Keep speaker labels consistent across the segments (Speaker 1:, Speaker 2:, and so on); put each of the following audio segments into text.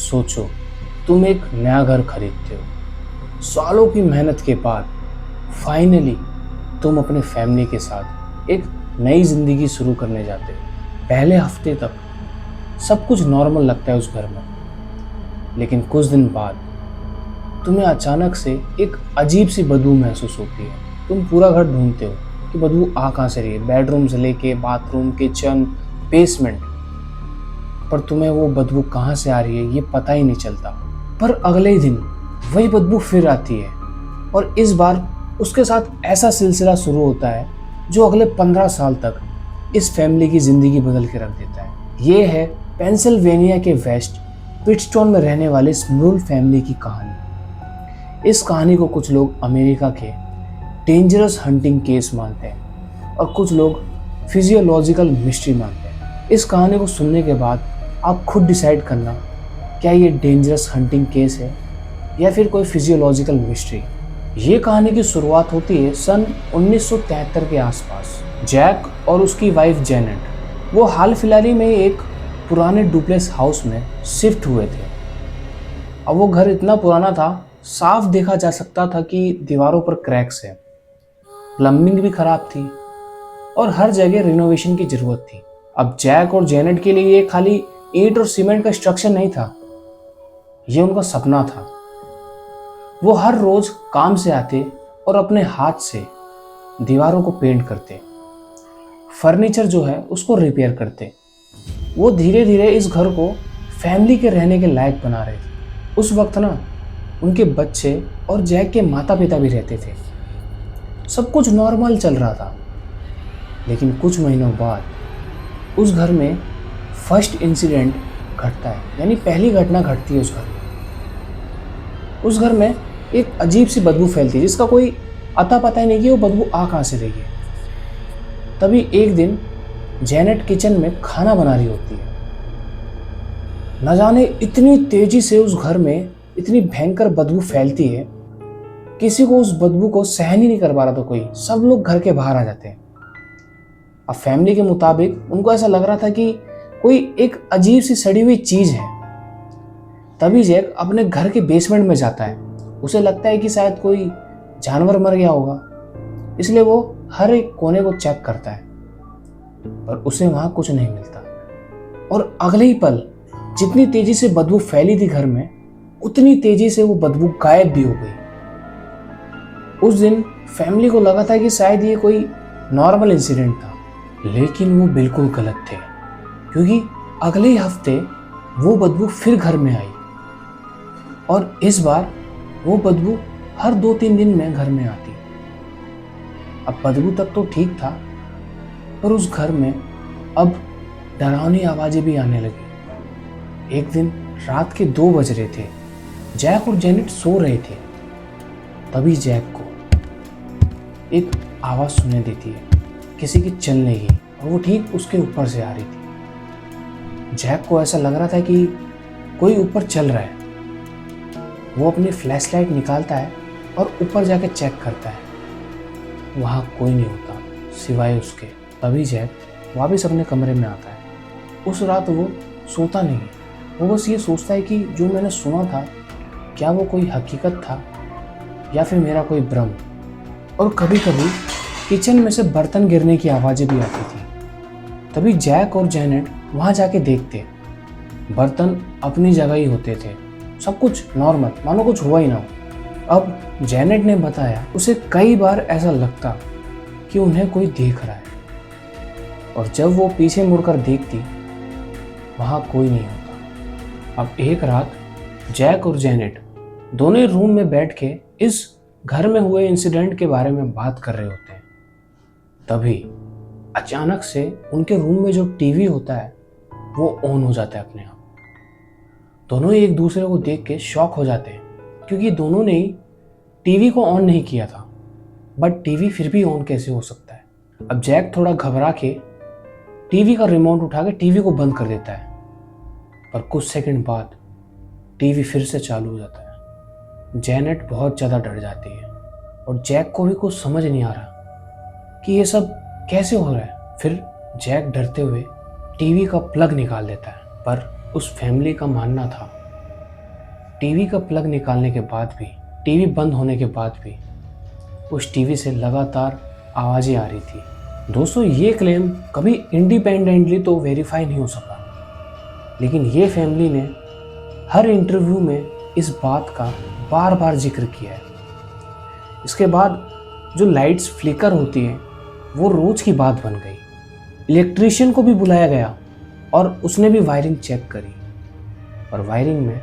Speaker 1: सोचो, तुम एक नया घर खरीदते हो। सालों की मेहनत के बाद फाइनली तुम अपने फैमिली के साथ एक नई जिंदगी शुरू करने जाते हो। पहले हफ्ते तक सब कुछ नॉर्मल लगता है उस घर में, लेकिन कुछ दिन बाद तुम्हें अचानक से एक अजीब सी बदबू महसूस होती है। तुम पूरा घर ढूंढते हो कि बदबू आ कहाँ से रही है, बेडरूम से लेके बाथरूम, किचन, बेसमेंट, पर तुम्हें वो बदबू कहाँ से आ रही है ये पता ही नहीं चलता। पर अगले ही दिन वही बदबू फिर आती है, और इस बार उसके साथ ऐसा सिलसिला शुरू होता है जो अगले 15 साल तक इस फैमिली की ज़िंदगी बदल के रख देता है। ये है पेंसिल्वेनिया के वेस्ट पिटस्टोन में रहने वाले स्मूल फैमिली की कहानी। इस कहानी को कुछ लोग अमेरिका के डेंजरस हंटिंग केस मानते हैं और कुछ लोग फिजियोलॉजिकल मिस्ट्री मानते हैं। इस कहानी को सुनने के बाद आप खुद डिसाइड करना, क्या ये डेंजरस हंटिंग केस है या फिर कोई फिजियोलॉजिकल मिस्ट्री। ये कहानी की शुरुआत होती है सन 1973 के आसपास। जैक और उसकी वाइफ जेनेट वो हाल फिलहाल ही में एक पुराने डुप्लेक्स हाउस में शिफ्ट हुए थे। अब वो घर इतना पुराना था, साफ देखा जा सकता था कि दीवारों पर क्रैक्स है, प्लम्बिंग भी खराब थी और हर जगह रिनोवेशन की जरूरत थी। अब जैक और जेनेट के लिए ये खाली ईंट और सीमेंट का स्ट्रक्चर नहीं था, ये उनका सपना था। वो हर रोज काम से आते और अपने हाथ से दीवारों को पेंट करते, फर्नीचर जो है उसको रिपेयर करते। वो धीरे धीरे इस घर को फैमिली के रहने के लायक बना रहे थे। उस वक्त ना उनके बच्चे और जैक के माता पिता भी रहते थे। सब कुछ नॉर्मल चल रहा था, लेकिन कुछ महीनों बाद उस घर में फर्स्ट इंसिडेंट घटता है, यानी पहली घटना घटती है उस घर में। उस घर में एक अजीब सी बदबू फैलती है जिसका कोई अता पता ही नहीं कि वो बदबू आ कहाँ से रही है। तभी एक दिन जेनेट किचन में खाना बना रही होती है। न जाने इतनी तेजी से उस घर में इतनी भयंकर बदबू फैलती है, किसी को उस बदबू को सहन ही नहीं कर पा रहा था कोई। सब लोग घर के बाहर आ जाते हैं। अब फैमिली के मुताबिक उनको ऐसा लग रहा था कि कोई एक अजीब सी सड़ी हुई चीज है। तभी जैक अपने घर के बेसमेंट में जाता है। उसे लगता है कि शायद कोई जानवर मर गया होगा, इसलिए वो हर एक कोने को चेक करता है, पर उसे वहां कुछ नहीं मिलता। और अगले ही पल जितनी तेजी से बदबू फैली थी घर में, उतनी तेजी से वो बदबू गायब भी हो गई। उस दिन फैमिली को लगा था कि शायद ये कोई नॉर्मल इंसिडेंट था, लेकिन वो बिल्कुल गलत थे, क्योंकि अगले ही हफ्ते वो बदबू फिर घर में आई, और इस बार वो बदबू हर 2-3 दिन में घर में आती। अब बदबू तक तो ठीक था, पर उस घर में अब डरावनी आवाजें भी आने लगी। एक दिन रात के 2 बज रहे थे, जैक और जेनेट सो रहे थे। तभी जैक को एक आवाज सुनाई देती है, किसी की चलने की, और वो ठीक उसके ऊपर से आ रही थी। जैक को ऐसा लग रहा था कि कोई ऊपर चल रहा है। वो अपनी फ्लैशलाइट निकालता है और ऊपर जाके चेक करता है। वहाँ कोई नहीं होता सिवाय उसके। तभी जैक वापस अपने कमरे में आता है। उस रात वो सोता नहीं है, वो बस ये सोचता है कि जो मैंने सुना था, क्या वो कोई हकीकत था या फिर मेरा कोई भ्रम। और कभी कभी किचन में से बर्तन गिरने की आवाज़ें भी आती थी। तभी जैक और जेनेट वहाँ जाके देखते, बर्तन अपनी जगह ही होते थे, सब कुछ नॉर्मल, मानो कुछ हुआ ही ना हो। अब जेनेट ने बताया उसे कई बार ऐसा लगता कि उन्हें कोई देख रहा है, और जब वो पीछे मुड़कर देखती, वहाँ कोई नहीं होता। अब एक रात जैक और जेनेट दोनों रूम में बैठ के इस घर में हुए इंसिडेंट के बारे में बात कर रहे होते हैं। तभी अचानक से उनके रूम में जो टीवी होता है वो ऑन हो जाता है अपने आप। दोनों ही एक दूसरे को देख के शॉक हो जाते हैं, क्योंकि दोनों ने ही टीवी को ऑन नहीं किया था, बट टीवी फिर भी ऑन कैसे हो सकता है। अब जैक थोड़ा घबरा के टीवी का रिमोट उठा के टीवी को बंद कर देता है, पर कुछ सेकंड बाद टीवी फिर से चालू हो जाता है। जेनेट बहुत ज़्यादा डर जाती है, और जैक को भी कुछ समझ नहीं आ रहा कि ये सब कैसे हो रहा है। फिर जैक डरते हुए टीवी का प्लग निकाल देता है, पर उस फैमिली का मानना था टीवी का प्लग निकालने के बाद भी, टीवी बंद होने के बाद भी उस टीवी से लगातार आवाज़ें आ रही थी। दोस्तों, ये क्लेम कभी इंडिपेंडेंटली तो वेरीफाई नहीं हो सका, लेकिन ये फैमिली ने हर इंटरव्यू में इस बात का बार बार जिक्र किया है। इसके बाद जो लाइट्स फ्लिकर होती हैं वो रोज़ की बात बन गई। इलेक्ट्रीशियन को भी बुलाया गया और उसने भी वायरिंग चेक करी, और वायरिंग में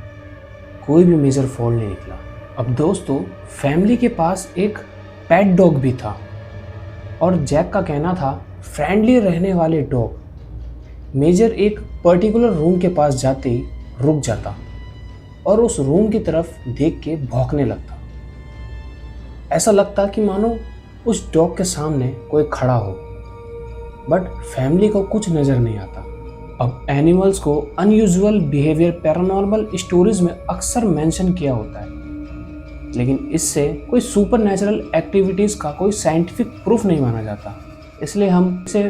Speaker 1: कोई भी मेजर फॉल्ट नहीं निकला। अब दोस्तों, फैमिली के पास एक पेट डॉग भी था, और जैक का कहना था फ्रेंडली रहने वाले डॉग मेजर एक पर्टिकुलर रूम के पास जाते ही रुक जाता और उस रूम की तरफ देख के भौंकने लगता। ऐसा लगता कि मानो उस डॉग के सामने कोई खड़ा हो, बट फैमिली को कुछ नज़र नहीं आता। अब एनिमल्स को अनयूजुअल बिहेवियर पैरानॉर्मल स्टोरीज में अक्सर मेंशन किया होता है, लेकिन इससे कोई सुपर नेचुरल एक्टिविटीज़ का कोई साइंटिफिक प्रूफ नहीं माना जाता, इसलिए हम इसे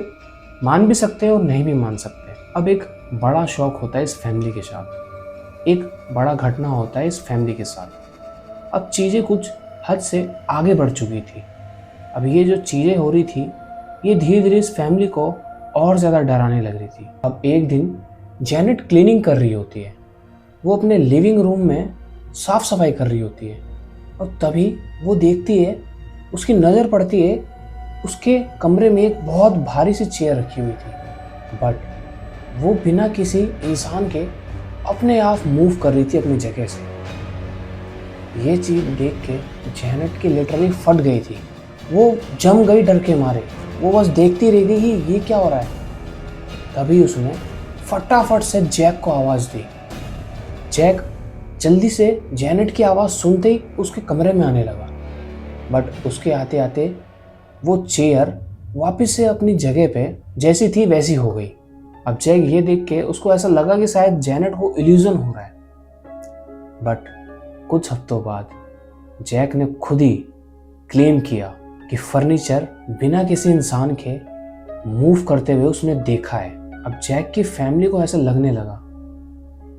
Speaker 1: मान भी सकते हैं और नहीं भी मान सकते। अब एक बड़ा शौक होता है इस फैमिली के साथ, एक बड़ा घटना होता है इस फैमिली के साथ। अब चीज़ें कुछ हद से आगे बढ़ चुकी थी। अब ये जो चीज़ें हो रही थी ये धीरे धीरे इस फैमिली को और ज़्यादा डराने लग रही थी। अब एक दिन जेनेट क्लीनिंग कर रही होती है, वो अपने लिविंग रूम में साफ़ सफाई कर रही होती है, और तभी वो देखती है, उसकी नज़र पड़ती है उसके कमरे में एक बहुत भारी सी चेयर रखी हुई थी, बट वो बिना किसी इंसान के अपने आप मूव कर रही थी अपनी जगह से। ये चीज़ देख के जेनेट की लिटरली फट गई थी, वो जम गई डर के मारे। वो बस देखती रह गई कि ये क्या हो रहा है। तभी उसने फटाफट से जैक को आवाज़ दी। जैक जल्दी से जेनेट की आवाज़ सुनते ही उसके कमरे में आने लगा, बट उसके आते आते वो चेयर वापस से अपनी जगह पे जैसी थी वैसी हो गई। अब जैक ये देख के उसको ऐसा लगा कि शायद जेनेट को इल्यूजन हो रहा है, बट कुछ हफ्तों बाद जैक ने खुद ही क्लेम किया कि फर्नीचर बिना किसी इंसान के मूव करते हुए उसने देखा है। अब जैक की फैमिली को ऐसा लगने लगा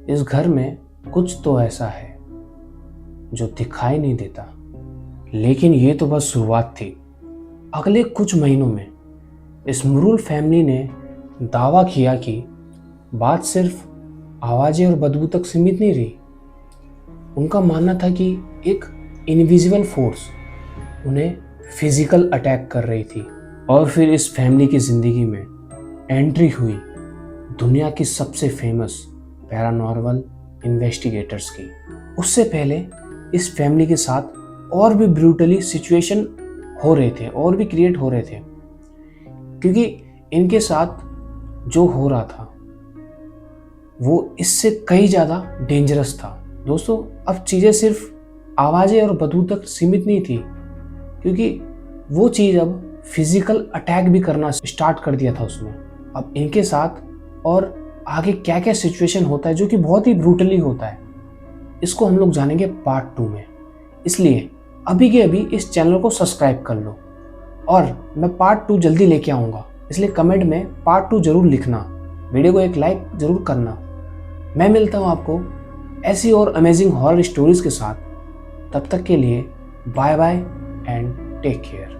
Speaker 1: इस घर में कुछ तो ऐसा है जो दिखाई नहीं देता। लेकिन ये तो बस शुरुआत थी। अगले कुछ महीनों में इस मुरुल फैमिली ने दावा किया कि बात सिर्फ आवाज़ें और बदबू तक सीमित नहीं रही। उनका मानना था कि एक इनविजिबल फोर्स उन्हें फिजिकल अटैक कर रही थी। और फिर इस फैमिली की ज़िंदगी में एंट्री हुई दुनिया की सबसे फेमस पैरानॉर्मल इन्वेस्टिगेटर्स की। उससे पहले इस फैमिली के साथ और भी ब्रूटली सिचुएशन हो रहे थे और भी क्रिएट हो रहे थे, क्योंकि इनके साथ जो हो रहा था वो इससे कहीं ज़्यादा डेंजरस था। दोस्तों, अब चीज़ें सिर्फ आवाज़ें और बदबू तक सीमित नहीं थी, क्योंकि वो चीज़ अब फिजिकल अटैक भी करना स्टार्ट कर दिया था उसने। अब इनके साथ और आगे क्या क्या सिचुएशन होता है जो कि बहुत ही ब्रूटली होता है, इसको हम लोग जानेंगे पार्ट 2 में। इसलिए अभी के अभी इस चैनल को सब्सक्राइब कर लो, और मैं पार्ट 2 जल्दी लेके आऊँगा, इसलिए कमेंट में पार्ट 2 ज़रूर लिखना, वीडियो को एक लाइक ज़रूर करना। मैं मिलता हूँ आपको ऐसी और अमेजिंग हॉरर स्टोरीज़ के साथ। तब तक के लिए bye bye and take care.